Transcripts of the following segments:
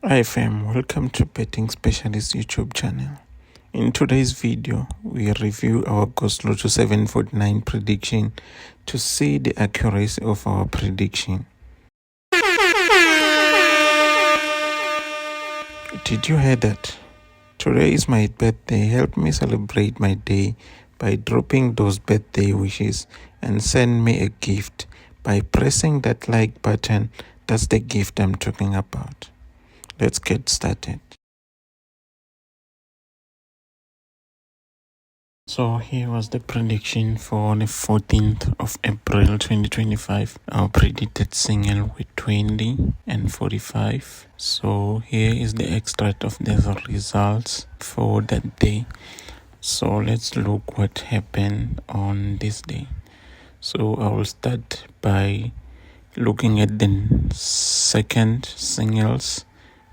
Hi fam, welcome to Betting Specialist YouTube channel. In today's video, we review our Gosloto 749 prediction to see the accuracy of our prediction. Did you hear that? Today is my birthday. Help me celebrate my day by dropping those birthday wishes and send me a gift by pressing that like button. That's the gift I'm talking about. Let's get started. So here was the prediction for the 14th of April 2025. Our predicted single with 20 and 45. So here is the extract of the results for that day. So let's look what happened on this day. So I will start by looking at the second singles,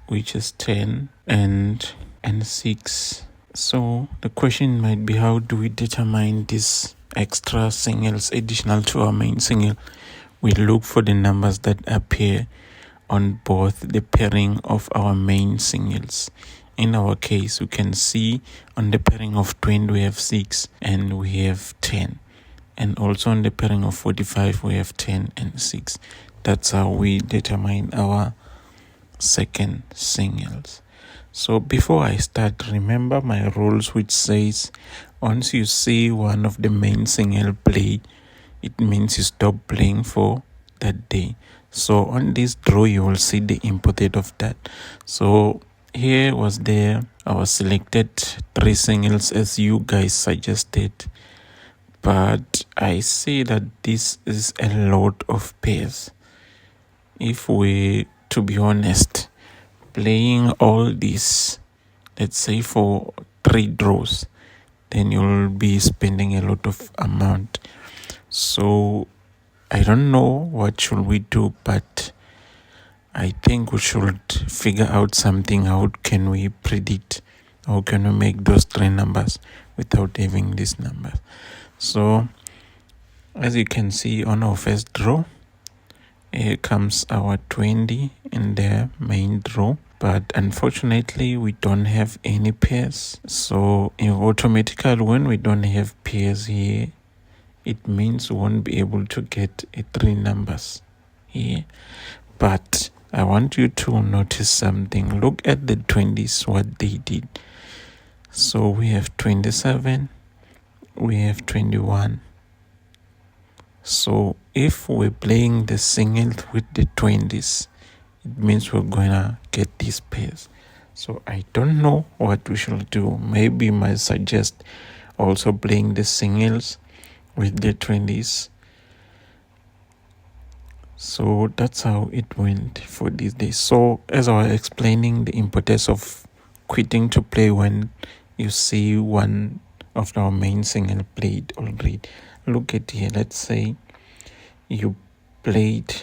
which is 10 and 6. So the question might be, how do we determine these extra singles additional to our main single? We look for the numbers that appear on both the pairing of our main singles. In our case, we can see on the pairing of 20 we have 6 and we have 10. And also on the pairing of 45 we have 10 and 6. That's how we determine our second singles. So before I start, remember my rules, which says once you see one of the main single play, it means you stop playing for that day. So on this draw you will see the input of that. So here was our selected 3 singles as you guys suggested, but I see that this is a lot of pairs. If we, to be honest, playing all this, let's say for 3 draws, then you'll be spending a lot of amount. So I don't know what should we do, but I think we should figure out something. How can we predict? How can we make those 3 numbers without having these numbers? So as you can see on our first draw, here comes our 20 in the main draw. But unfortunately, we don't have any pairs. So automatically, when we don't have pairs here, it means we won't be able to get 3 numbers here. But I want you to notice something. Look at the 20s, what they did. So we have 27, we have 21. So if we're playing the single with the 20s, it means we're gonna get these pairs. So I don't know what we should do. Maybe I might suggest also playing the singles with the 20s. So that's how it went for this day. So as I was explaining, the importance of quitting to play when you see one of our main single played already. Look at here. Let's say you played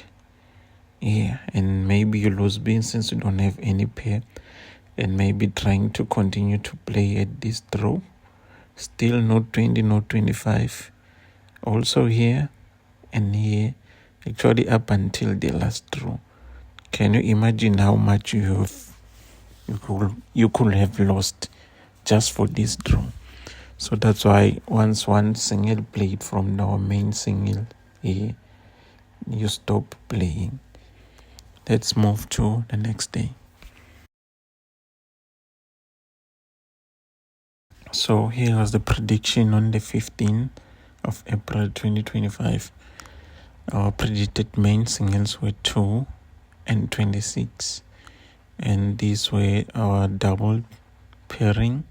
here and maybe you lose beans since you don't have any pair, and maybe trying to continue to play at this draw. Still no 20, no 25. Also here and here, actually up until the last draw. Can you imagine how much you could have lost just for this draw? So that's why once one single played from our main single here, you stop playing. Let's move to the next day. So here was the prediction on the 15th of April 2025. Our predicted main singles were 2 and 26. And these were our double pairing.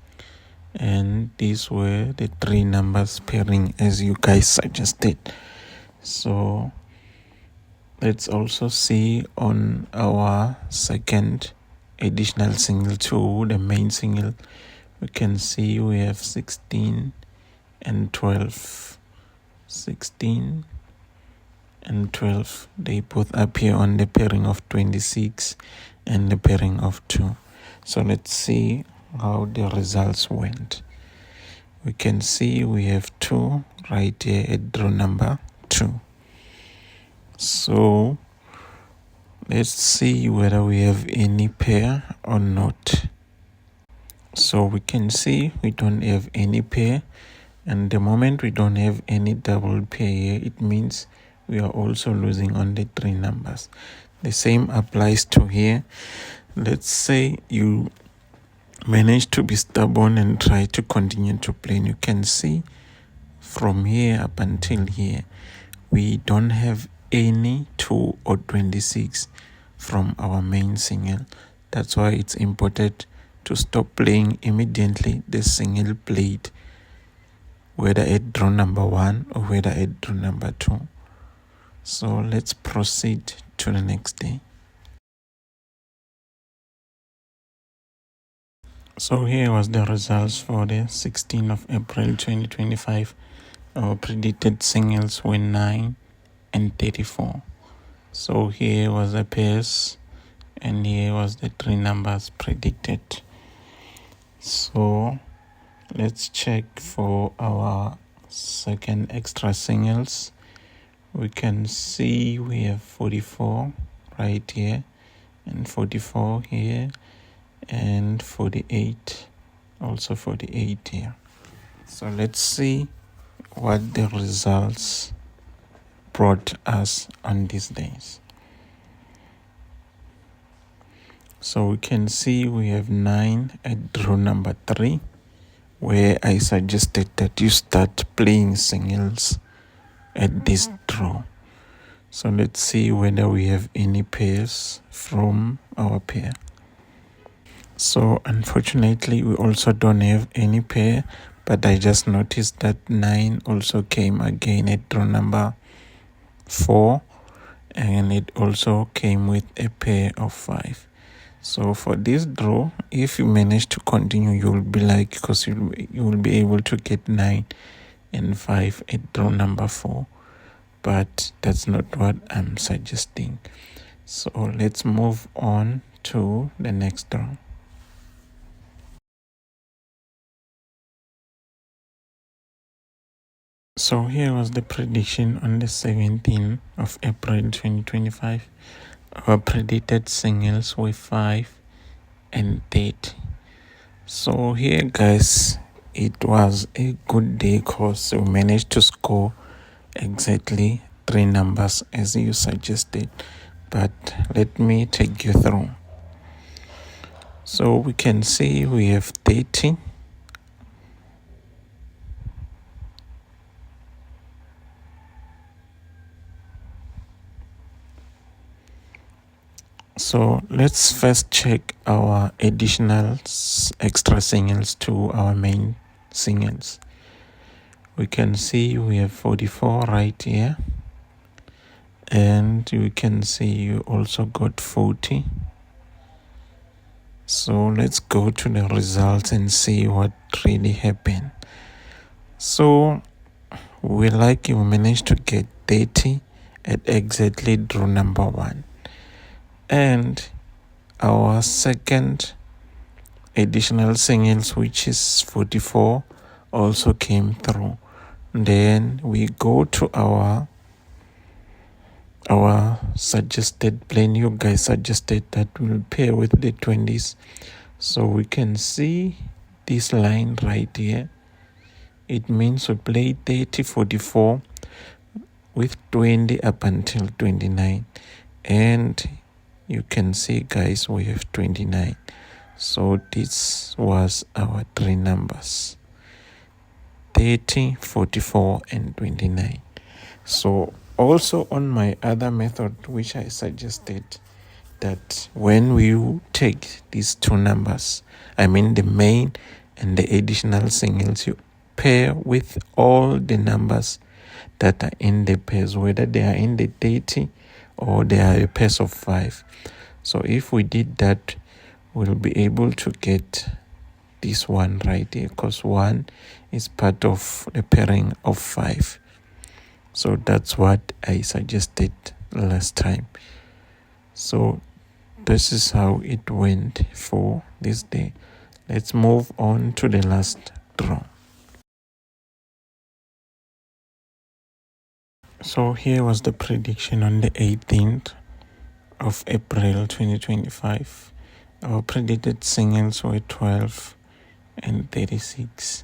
And these were the 3 numbers pairing as you guys suggested. So let's also see on our second additional single to the main single. We can see we have 16 and 12. 16 and 12. They both appear on the pairing of 26 and the pairing of 2. So let's see how the results went. We can see we have 2 right here at draw number 2. So Let's see whether we have any pair or not. So we can see we don't have any pair, and the moment we don't have any double pair here, it means we are also losing on the three numbers. The same applies to here. Let's say you manage to be stubborn and try to continue to play, and you can see from here up until here we don't have any 2 or 26 from our main single. That's why it's important to stop playing immediately the single played, whether at draw number 1 or whether at draw number 2. So let's proceed to the next day. So here was the results for the 16th of April 2025. Our predicted singles were 9 and 34. So here was the pairs and here was the three numbers predicted. So let's check for our second extra singles. We can see we have 44 right here and 44 here and 48, also 48 here. So let's see what the results brought us on these days. So we can see we have 9 at draw number 3, where I suggested that you start playing singles at this draw. So let's see whether we have any pairs from our pair. So unfortunately we also don't have any pair, but I just noticed that 9 also came again at draw number 4, and it also came with a pair of 5. So for this draw, if you manage to continue, you'll be like, because you will be able to get 9 and 5 at draw number 4, but that's not what I'm suggesting. So let's move on to the next draw. So here was the prediction on the 17th of April 2025. Our predicted singles were 5 and 30. So here guys, it was a good day because we managed to score exactly 3 numbers as you suggested. But let me take you through. So we can see we have 30. So let's first check our additional extra singles to our main singles. We can see we have 44 right here, and we can see you also got 40. So let's go to the results and see what really happened. So we managed to get 30 at exactly draw number 1. And our second additional singles, which is 44, also came through. Then we go to our suggested plan. You guys suggested that we'll pair with the 20s. So we can see this line right here. It means we play 30, 44 with 20 up until 29. And you can see guys, we have 29. So this was our 3 numbers: 30, 44 and 29. So also on my other method, which I suggested, that when we take these 2 numbers, I mean the main and the additional singles, you pair with all the numbers that are in the pairs, whether they are in the 30 or they are a pair of 5. So if we did that, we'll be able to get this one right here, because 1 is part of the pairing of 5. So that's what I suggested last time. So this is how it went for this day. Let's move on to the last draw. So here was the prediction on the 18th of April 2025. Our predicted singles were 12 and 36.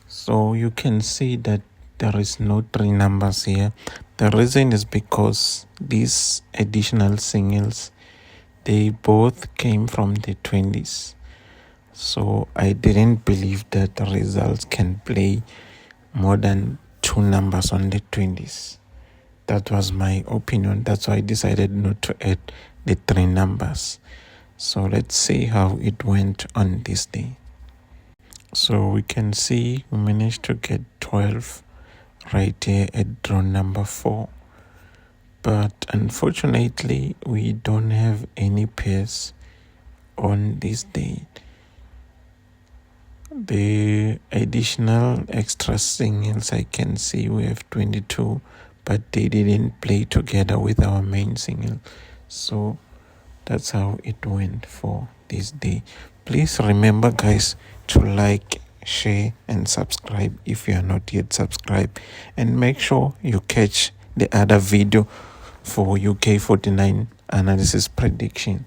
So you can see that there is no three numbers here. The reason is because these additional singles, they both came from the 20s. So I didn't believe that the results can play more than two numbers on the 20s. That was my opinion. That's why I decided not to add the three numbers. So let's see how it went on this day. So we can see we managed to get 12 right here at draw number 4. But unfortunately, we don't have any pairs on this day. The additional extra singles I can see we have 22, but they didn't play together with our main single. So that's how it went for this day. Please remember, guys, to like, share and subscribe if you are not yet subscribed, and make sure you catch the other video for UK 49 analysis prediction.